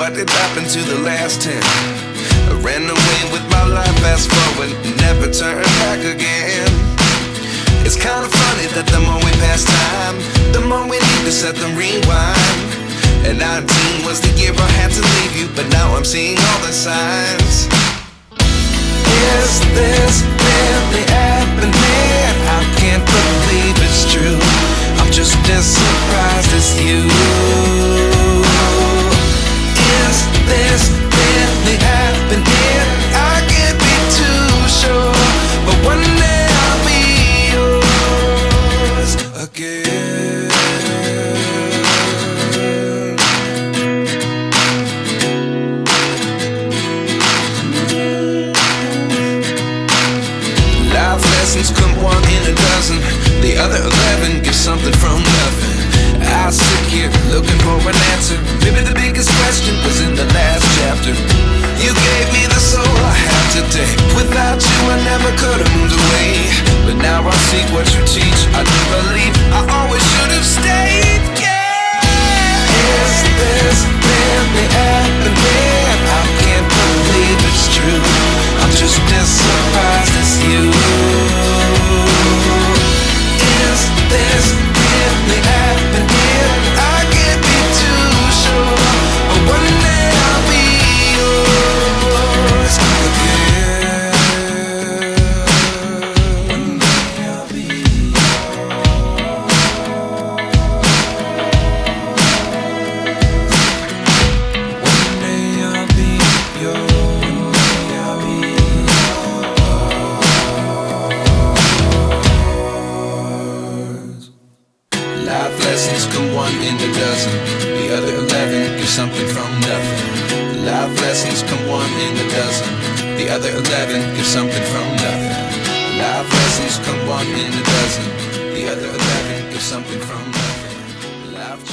what did happen to the last 10? I ran away with my life, fast forward, never turn back again. It's kinda funny that the more we pass time, the more we need to set them rewind. And 19 was the year I had to leave you, but now I'm seeing all the signs. Is this really happening? I can't believe it's true. I'm just as surprised as you. Is this really happening? I can't be too sure, but one day I'll be yours again. Life lessons come one in a dozen. The other 11 give something from nothing. I sit here looking for an answer. Maybe the biggest question was in the last chapter. You gave me the soul I have today. Without you I never could have moved away. But now I see what you teach. I do believe I always should have stayed. Yeah. Is this really happening? I can't believe it's true. I'm just as surprised as you. Is this really happening? I can't be too sure, but one day I'll be yours again. One day I'll be yours. One day I'll be yours. One day I'll be yours. Life lessons come one in a dozen. The other 11 give something from nothing. Life lessons come one in a dozen. The other 11 give something from nothing. Life lessons come one in a dozen. The other 11 give something from nothing. Life